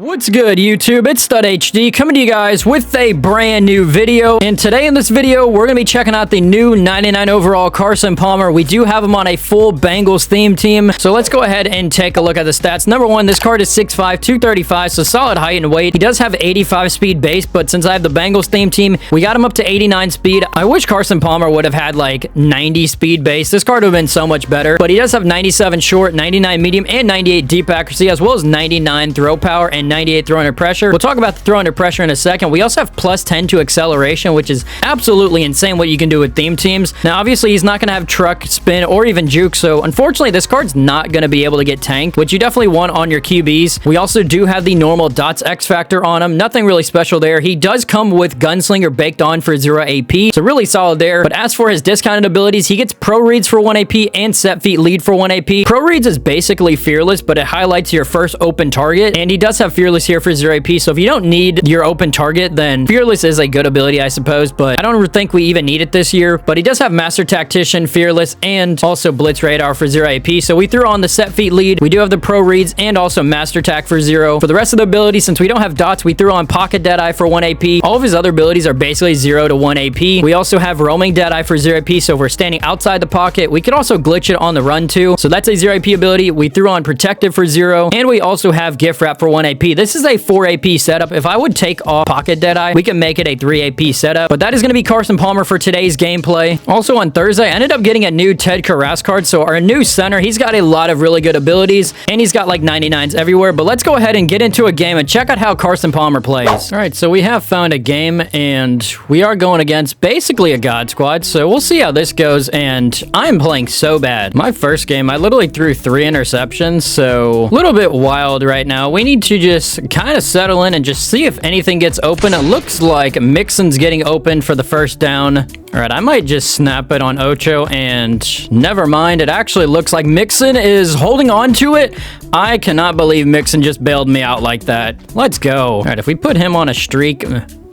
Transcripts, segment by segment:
What's good, YouTube? It's Stud HD coming to you guys with a brand new video. And today in this video, we're going to be checking out the new 99 overall Carson Palmer. We do have him on a full Bengals theme team. So let's go ahead and take a look at the stats. Number one, this card is 6'5", 235, so solid height and weight. He does have 85 speed base, but since I have the Bengals theme team, we got him up to 89 speed. I wish Carson Palmer would have had like 90 speed base. This card would have been so much better. But he does have 97 short, 99 medium, and 98 deep accuracy, as well as 99 throw power and 98 throw under pressure. We'll talk about the throw under pressure in a second. We also have plus 10 to acceleration, which is absolutely insane what you can do with theme teams. Now, obviously, he's not going to have truck, spin, or even juke, so unfortunately, this card's not going to be able to get tanked, which you definitely want on your QBs. We also do have the normal dots X factor on him. Nothing really special there. He does come with Gunslinger baked on for 0 AP, so really solid there. But as for his discounted abilities, he gets Pro Reads for 1 AP and Set Feet Lead for 1 AP. Pro Reads is basically Fearless, but it highlights your first open target, and he does have Fearless here for 0 AP, so if you don't need your open target, then Fearless is a good ability, I suppose, but I don't think we even need it this year. But he does have Master Tactician, Fearless, and also Blitz Radar for 0 AP, so we threw on the Set Feet Lead. We do have the Pro Reads and also Master Tac for 0. For the rest of the abilities, since we don't have dots, we threw on Pocket Deadeye for 1 AP. All of his other abilities are basically 0 to 1 AP. We also have Roaming Deadeye for 0 AP, so if we're standing outside the pocket, we could also glitch it on the run too, so that's a 0 AP ability. We threw on Protective for 0, and we also have Gift Wrap for 1 AP. This is a 4 AP setup. If I would take off Pocket Deadeye, we can make it a 3 AP setup, but that is going to be Carson Palmer for today's gameplay. Also on Thursday, I ended up getting a new Ted Karras card, so our new center, he's got a lot of really good abilities, and he's got like 99s everywhere. But let's go ahead and get into a game and check out how Carson Palmer plays. All right, so we have found a game, and we are going against basically a God Squad, so we'll see how this goes. And I'm playing so bad. My first game, I literally threw 3 interceptions, so a little bit wild right now. We need to just kind of settle in and just see if anything gets open. It looks like Mixon's getting open for the first down. All right, I might just snap it on Ocho, and never mind. It actually looks like Mixon is holding on to it. I cannot believe Mixon just bailed me out like that. Let's go. All right, if we put him on a streak,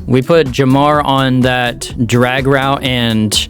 we put Jamar on that drag route, and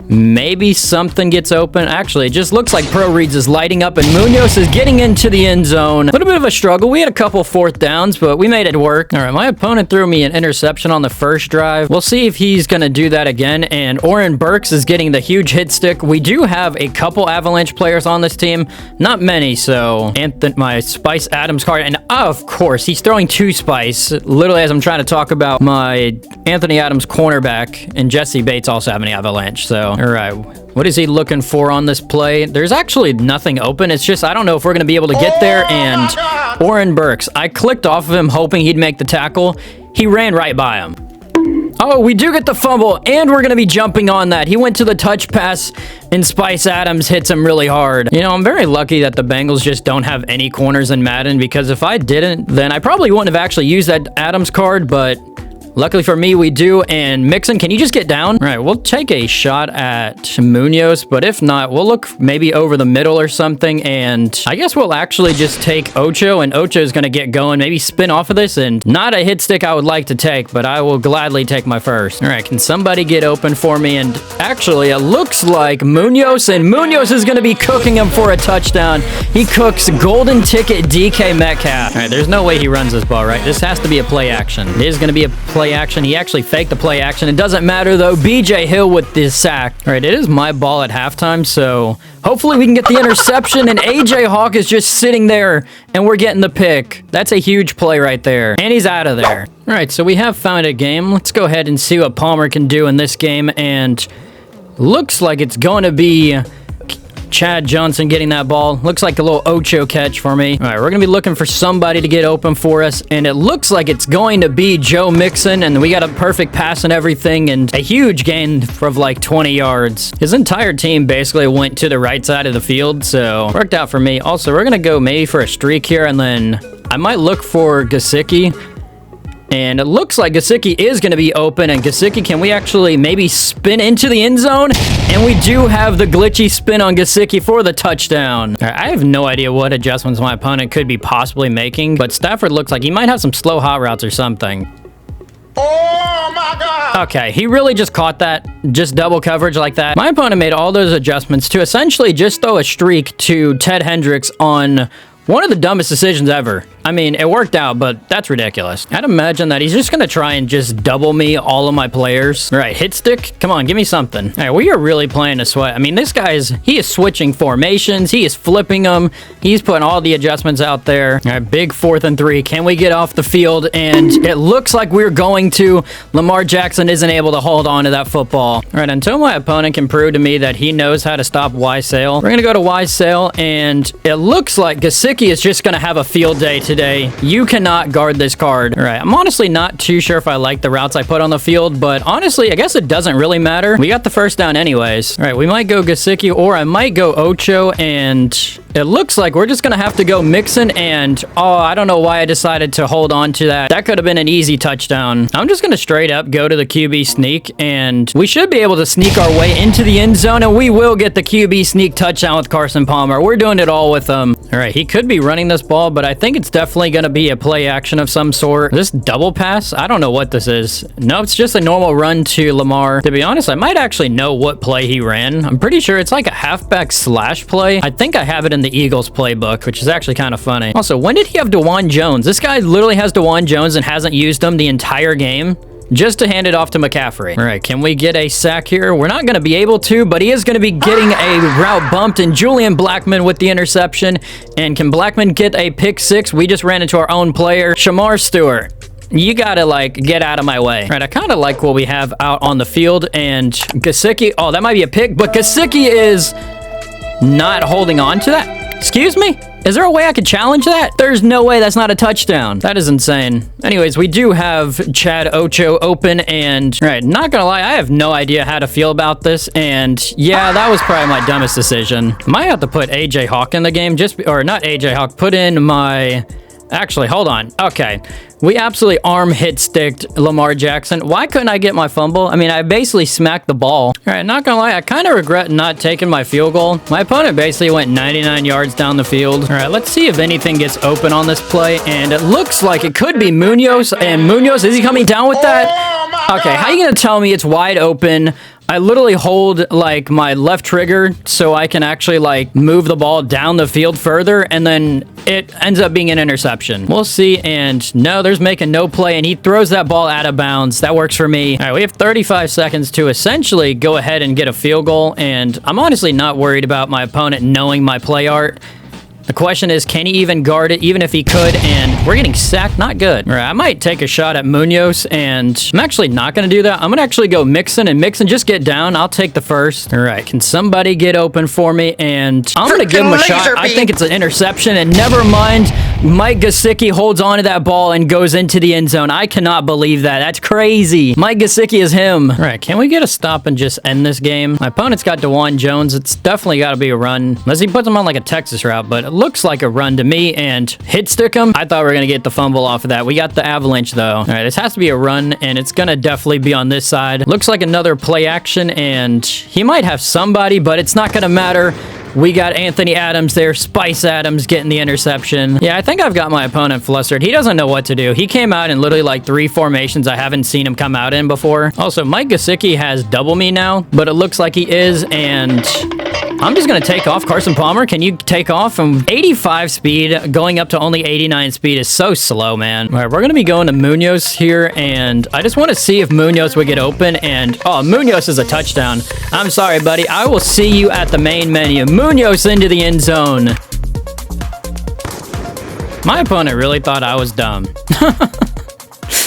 maybe something gets open. Actually, it just looks like Pro Reads is lighting up, and Munoz is getting into the end zone. A little bit of a struggle. We had a couple 4th downs, but we made it work. All right, my opponent threw me an interception on the first drive. We'll see if he's going to do that again. And Oren Burks is getting the huge hit stick. We do have a couple Avalanche players on this team. Not many, so my Spice Adams card. And of course, he's throwing 2 Spice. Literally, as I'm trying to talk about my Anthony Adams cornerback, and Jesse Bates also have an Avalanche, so all right, what is he looking for on this play? There's actually nothing open. It's just I don't know if we're going to be able to get there. And Oren Burks, I clicked off of him hoping he'd make the tackle. He ran right by him. Oh, we do get the fumble, and we're going to be jumping on that. He went to the touch pass, and Spice Adams hits him really hard. You know, I'm very lucky that the Bengals just don't have any corners in Madden, because if I didn't, then I probably wouldn't have actually used that Adams card, but luckily for me, we do. And Mixon, can you just get down? All right, we'll take a shot at Munoz, but if not, we'll look maybe over the middle or something. And I guess we'll actually just take Ocho, and Ocho is going to get going, maybe spin off of this. And not a hit stick I would like to take, but I will gladly take my first. All right, can somebody get open for me? And actually, it looks like Munoz, and Munoz is going to be cooking him for a touchdown. He cooks golden ticket DK Metcalf. All right, there's no way he runs this ball, right? This has to be a play action. It is going to be a play action. He actually faked the play action. It doesn't matter though. BJ Hill with this sack. All right, it is my ball at halftime, so hopefully we can get the interception. And AJ Hawk is just sitting there, and we're getting the pick. That's a huge play right there, and he's out of there. All right, so we have found a game. Let's go ahead and see what Palmer can do in this game, and looks like it's going to be Chad Johnson getting that ball. Looks like a little Ocho catch for me. All right, we're going to be looking for somebody to get open for us, and it looks like it's going to be Joe Mixon, and we got a perfect pass and everything, and a huge gain of like 20 yards. His entire team basically went to the right side of the field, so worked out for me. Also, we're going to go maybe for a streak here, and then I might look for Gesicki. And it looks like Gesicki is going to be open. And Gesicki, can we actually maybe spin into the end zone? And we do have the glitchy spin on Gesicki for the touchdown. All right, I have no idea what adjustments my opponent could be possibly making, but Stafford looks like he might have some slow hot routes or something. Oh my God! Okay, he really just caught that, just double coverage like that. My opponent made all those adjustments to essentially just throw a streak to Ted Hendricks on one of the dumbest decisions ever. I mean, it worked out, but that's ridiculous. I'd imagine that he's just going to try and just double me all of my players. All right, hit stick. Come on, give me something. All right, we are really playing a sweat. I mean, this he is switching formations. He is flipping them. He's putting all the adjustments out there. All right, big 4th and 3. Can we get off the field? And it looks like we're going to. Lamar Jackson isn't able to hold on to that football. All right, until my opponent can prove to me that he knows how to stop Wise-Sale, we're going to go to Wise-Sale, and it looks like Gesicki is just going to have a field day today. You cannot guard this card. All right, I'm honestly not too sure if I like the routes I put on the field, but honestly, I guess it doesn't really matter. We got the first down anyways. All right, we might go Gesicki, or I might go Ocho, and it looks like we're just going to have to go Mixon, and oh, I don't know why I decided to hold on to that. That could have been an easy touchdown. I'm just going to straight up go to the QB sneak, and we should be able to sneak our way into the end zone, and we will get the QB sneak touchdown with Carson Palmer. We're doing it all with him. All right, he could be running this ball, but I think it's definitely going to be a play action of some sort. This double pass? I don't know what this is. No, it's just a normal run to Lamar. To be honest, I might actually know what play he ran. I'm pretty sure it's like a halfback slash play. I think I have it in the Eagles playbook, which is actually kind of funny. Also, when did he have DeJuan Jones? This guy literally has DeJuan Jones and hasn't used him the entire game, just to hand it off to McCaffrey. All right, can we get a sack here? We're not going to be able to, but he is going to be getting a route bumped, and Julian Blackmon with the interception. And can Blackmon get a pick 6? We just ran into our own player, Shamar Stewart. You gotta, like, get out of my way. All right, I kind of like what we have out on the field, and Gesicki, oh, that might be a pick, but Gesicki is not holding on to that. Excuse me? Is there a way I could challenge that? There's no way that's not a touchdown. That is insane. Anyways, we do have Chad Ocho open, and all right, not gonna lie, I have no idea how to feel about this, and yeah, that was probably my dumbest decision. Might have to put AJ Hawk in the game, or not AJ Hawk, put in my... Actually, hold on. Okay. We absolutely arm hit sticked Lamar Jackson. Why couldn't I get my fumble? I mean, I basically smacked the ball. All right, not gonna lie, I kind of regret not taking my field goal. My opponent basically went 99 yards down the field. All right, let's see if anything gets open on this play, and it looks like it could be Munoz, and Munoz, is he coming down with that? Okay, how are you gonna tell me it's wide open? I literally hold, like, my left trigger so I can actually, like, move the ball down the field further, and then it ends up being an interception. We'll see, and no, there's making no play, and he throws that ball out of bounds. That works for me. All right, we have 35 seconds to essentially go ahead and get a field goal, and I'm honestly not worried about my opponent knowing my play art. The question is, can he even guard it, even if he could? And we're getting sacked. Not good. All right, I might take a shot at Munoz, and I'm actually not going to do that. I'm going to actually go Mixon, and Mixon, just get down. I'll take the first. All right, can somebody get open for me? And I'm going to give him a shot. I think it's an interception, and never mind. Mike Gesicki holds on to that ball and goes into the end zone. I cannot believe that. That's crazy. Mike Gesicki is him. All right, can we get a stop and just end this game? My opponent's got DeJuan Jones. It's definitely got to be a run, unless he puts him on like a Texas route, but it looks like a run to me, and hit stick him. I thought we were going to get the fumble off of that. We got the avalanche, though. All right, this has to be a run, and it's going to definitely be on this side. Looks like another play action, and he might have somebody, but it's not going to matter. We got Anthony Adams there, Spice Adams getting the interception. Yeah, I think I've got my opponent flustered. He doesn't know what to do. He came out in literally like 3 formations I haven't seen him come out in before. Also, Mike Gesicki has double me now, but it looks like he is, and I'm just going to take off. Carson Palmer, can you take off? From 85 speed, going up to only 89 speed is so slow, man. All right, we're going to be going to Munoz here, and I just want to see if Munoz would get open, and oh, Munoz is a touchdown. I'm sorry, buddy. I will see you at the main menu. Munoz into the end zone. My opponent really thought I was dumb.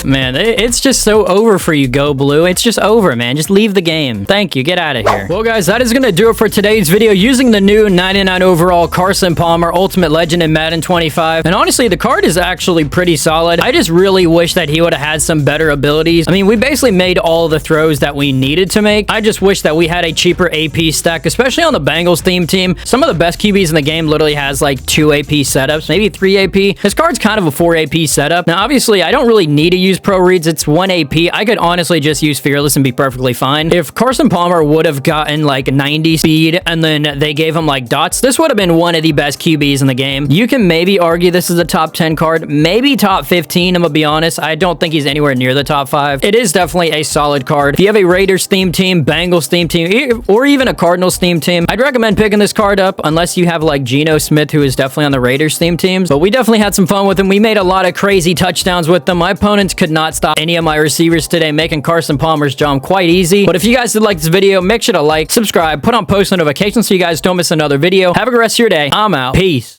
Man, it's just so over for you, Go Blue. It's just over, man. Just leave the game. Thank you. Get out of here. Well, guys, that is going to do it for today's video using the new 99 overall Carson Palmer Ultimate Legend in Madden 25. And honestly, the card is actually pretty solid. I just really wish that he would have had some better abilities. I mean, we basically made all the throws that we needed to make. I just wish that we had a cheaper AP stack, especially on the Bengals theme team. Some of the best QBs in the game literally has like 2 AP setups, maybe 3 AP. His card's kind of a 4 AP setup. Now, obviously, I don't really need to use use pro reads. It's 1 AP. I could honestly just use Fearless and be perfectly fine. If Carson Palmer would have gotten like 90 speed and then they gave him like dots, this would have been one of the best QBs in the game. You can maybe argue this is a top 10 card, maybe top 15. I'm gonna be honest. I don't think he's anywhere near the top 5. It is definitely a solid card. If you have a Raiders theme team, Bengals theme team, or even a Cardinals theme team, I'd recommend picking this card up unless you have like Geno Smith, who is definitely on the Raiders theme teams. But we definitely had some fun with him. We made a lot of crazy touchdowns with them. My opponents could not stop any of my receivers today, making Carson Palmer's job quite easy. But if you guys did like this video, make sure to like, subscribe, put on post notifications so you guys don't miss another video. Have a good rest of your day. I'm out. Peace.